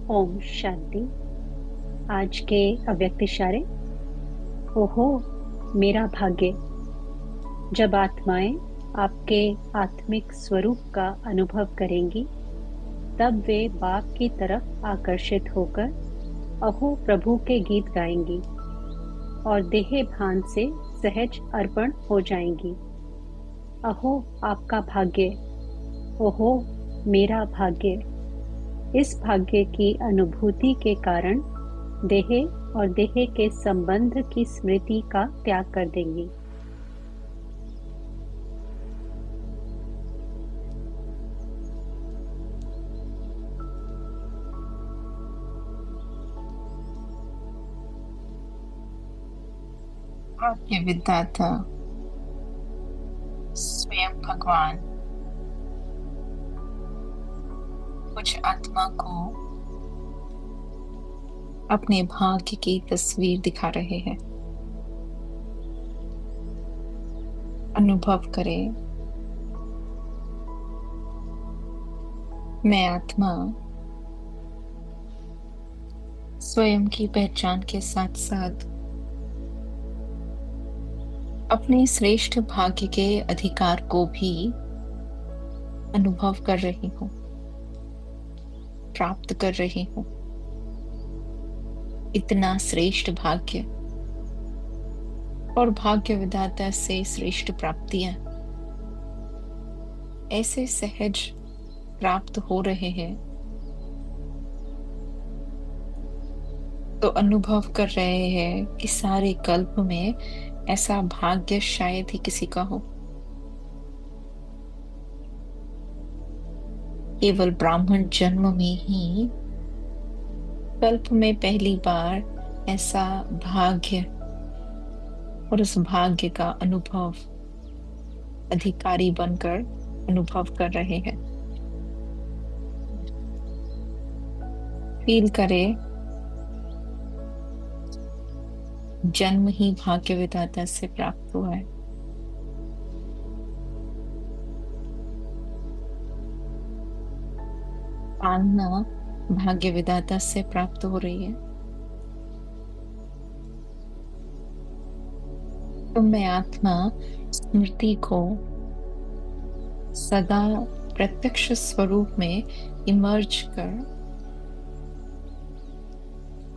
ओम शांति। आज के अव्यक्त इशारे। ओहो मेरा भाग्य। जब आत्माएं आपके आत्मिक स्वरूप का अनुभव करेंगी, तब वे बाप की तरफ आकर्षित होकर अहो प्रभु के गीत गाएंगी और देह भान से सहज अर्पण हो जाएंगी। अहो आपका भाग्य। ओहो मेरा भाग्य। इस भाग्य की अनुभूति के कारण देह और देह के संबंध की स्मृति का त्याग कर देंगी। भाग्य विधाता स्वयं भगवान कुछ आत्मा को अपने भाग्य की तस्वीर दिखा रहे हैं। अनुभव करें, मैं आत्मा स्वयं की पहचान के साथ साथ अपने श्रेष्ठ भाग्य के अधिकार को भी अनुभव कर रही हूँ, प्राप्त कर रही हूँ। इतना श्रेष्ठ भाग्य और भाग्य विधाता से श्रेष्ठ प्राप्तियां ऐसे सहज प्राप्त हो रहे हैं, तो अनुभव कर रहे हैं कि सारे कल्प में ऐसा भाग्य शायद ही किसी का हो। केवल ब्राह्मण जन्म में ही कल्प में पहली बार ऐसा भाग्य और उस भाग्य का अनुभव अधिकारी बनकर अनुभव कर रहे हैं। फील करें, जन्म ही भाग्य विधाता से प्राप्त हुआ है। पालना भाग्य विधाता से प्राप्त हो रही है। तो मैं आत्मा स्मृति को सदा प्रत्यक्ष स्वरूप में इमर्ज कर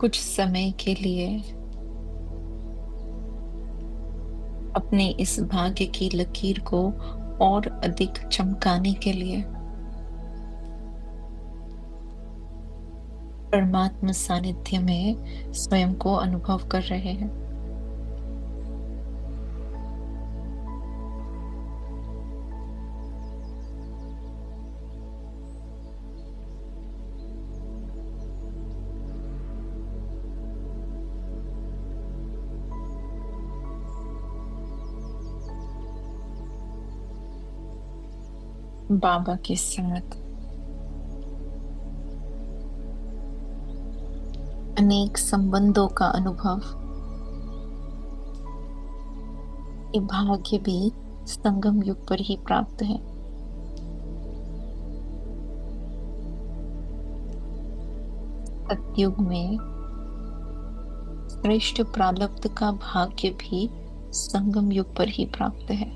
कुछ समय के लिए अपने इस भाग्य की लकीर को और अधिक चमकाने के लिए परमात्मा सानिध्य में स्वयं को अनुभव कर रहे हैं। बाबा के साथ अनेक संबंधों का अनुभव, ये भाग्य भी संगम युग पर ही प्राप्त है। सतयुग में श्रेष्ठ प्रारब्ध का भाग्य भी संगम युग पर ही प्राप्त है।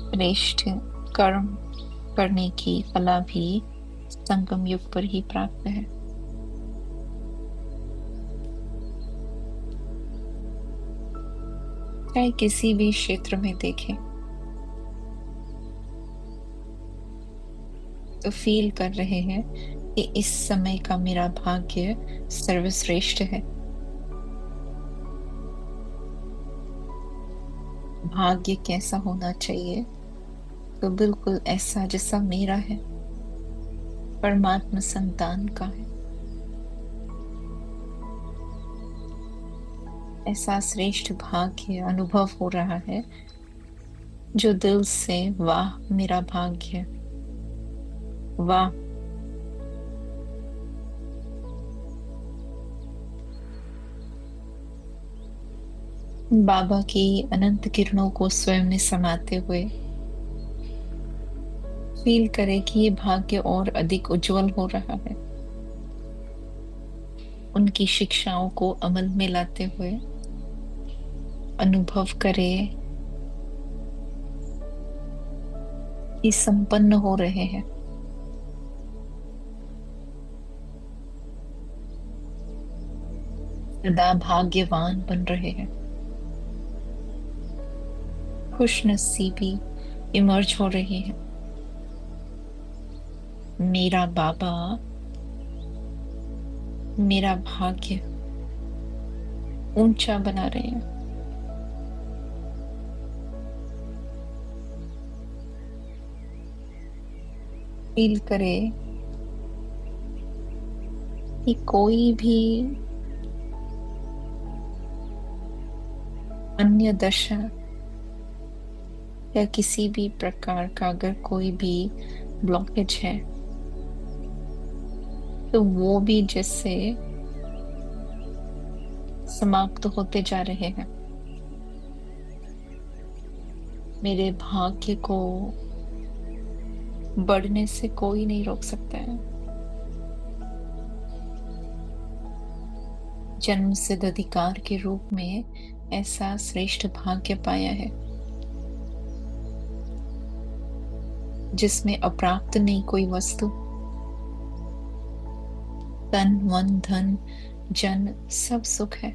श्रेष्ठ कर्म करने की कला भी संगम युग पर ही प्राप्त है। चाहे किसी भी क्षेत्र में देखें तो फील कर रहे हैं कि इस समय का मेरा भाग्य सर्वश्रेष्ठ है। भाग्य कैसा होना चाहिए? तो बिल्कुल ऐसा जैसा मेरा है, परमात्मा संतान का है। ऐसा श्रेष्ठ भाग्य अनुभव हो रहा है जो दिल से वाह मेरा भाग्य, वाह बाबा की अनंत किरणों को स्वयं में समाते हुए फील करें कि ये भाग्य और अधिक उज्जवल हो रहा है। उनकी शिक्षाओं को अमल में लाते हुए अनुभव करें कि संपन्न हो रहे हैं। सदा भाग्यवान बन रहे हैं। खुश नसीबी इमर्ज हो रही है। मेरा बाबा मेरा भाग्य ऊंचा बना रहे हैं। फील करें कि कोई भी अन्य दशा या किसी भी प्रकार का अगर कोई भी ब्लॉकेज है तो वो भी जैसे समाप्त होते जा रहे हैं। मेरे भाग्य को बढ़ने से कोई नहीं रोक सकता है। जन्म सिद्ध अधिकार के रूप में ऐसा श्रेष्ठ भाग्य पाया है जिसमें अप्राप्त नहीं कोई वस्तु। तन मन धन जन सब सुख है।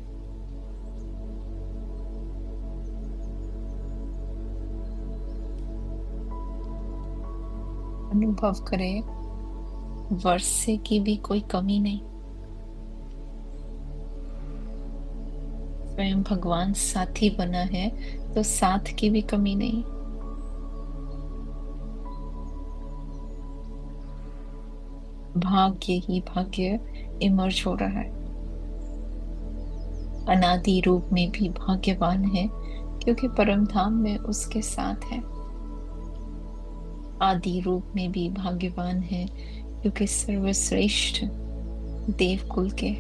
अनुभव करें वर्षे की भी कोई कमी नहीं। स्वयं भगवान साथी बना है तो साथ की भी कमी नहीं। भाग्य ही भाग्य इमर्ज हो रहा है। अनादि रूप में भी भाग्यवान है क्योंकि परम धाम में उसके साथ है। आदि रूप में भी भाग्यवान है क्योंकि सर्वश्रेष्ठ देवकुल के।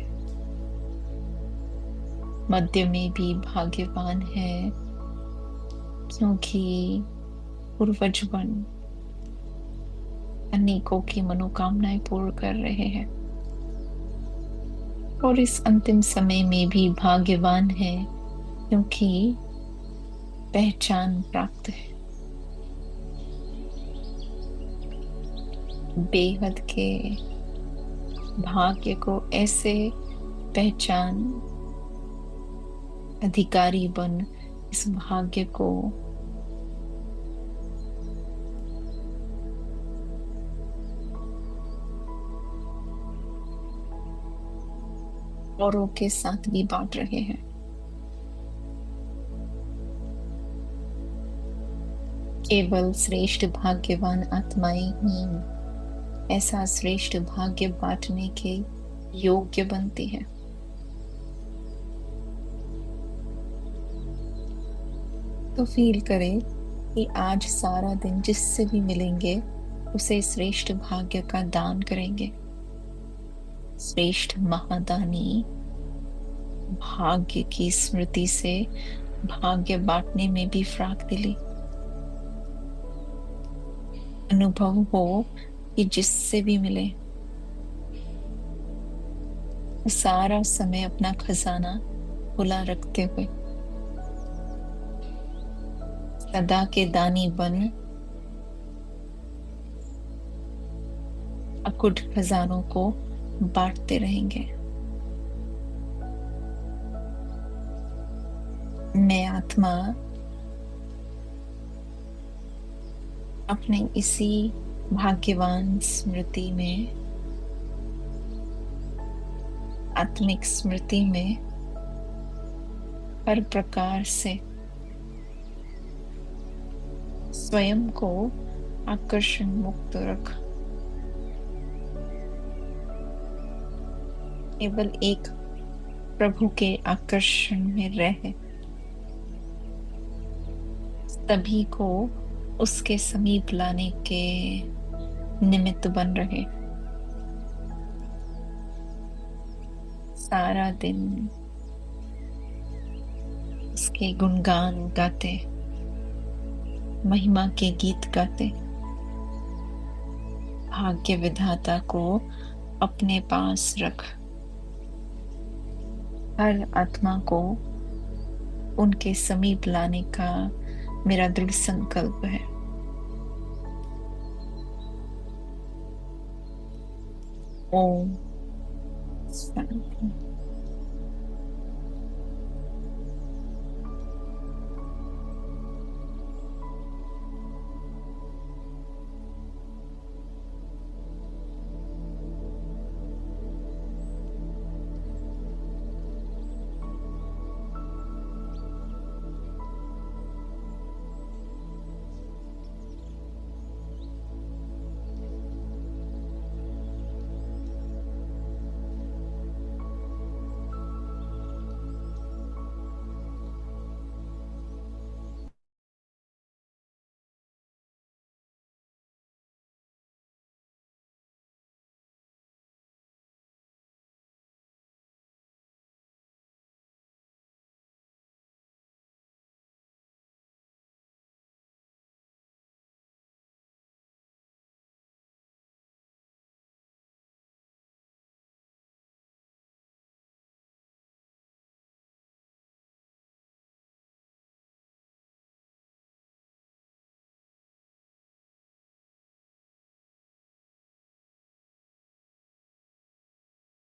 मध्य में भी भाग्यवान है क्योंकि पूर्वजवन अनेकों की मनोकामनाएं पूर्ण कर रहे हैं। और इस अंतिम समय में भी भाग्यवान है क्योंकि पहचान प्राप्त है। बेहद के भाग्य को ऐसे पहचान अधिकारी बन इस भाग्य को औरों के साथ भी बांट रहे हैं। केवल श्रेष्ठ भाग्यवान आत्माएं ही ऐसा श्रेष्ठ भाग्य बांटने के योग्य बनती है। तो फील करें कि आज सारा दिन जिससे भी मिलेंगे उसे श्रेष्ठ भाग्य का दान करेंगे। श्रेष्ठ महादानी भाग्य की स्मृति से भाग्य बांटने में भी फ्राक दिली। अनुभव हो कि जिससे भी मिले सारा समय अपना खजाना खुला रखते हुए सदा के दानी बन अकुट खजानों को बांटते रहेंगे। मैं आत्मा अपने इसी भाग्यवान स्मृति में आत्मिक स्मृति में हर प्रकार से स्वयं को आकर्षण मुक्त रख केवल एक प्रभु के आकर्षण में रह सभी को उसके समीप लाने के निमित्त बन रहे। सारा दिन उसके गुणगान गाते महिमा के गीत गाते भाग्य विधाता को अपने पास रख। हर आत्मा को उनके समीप लाने का मेरा दृढ़ संकल्प है। ओम शांति।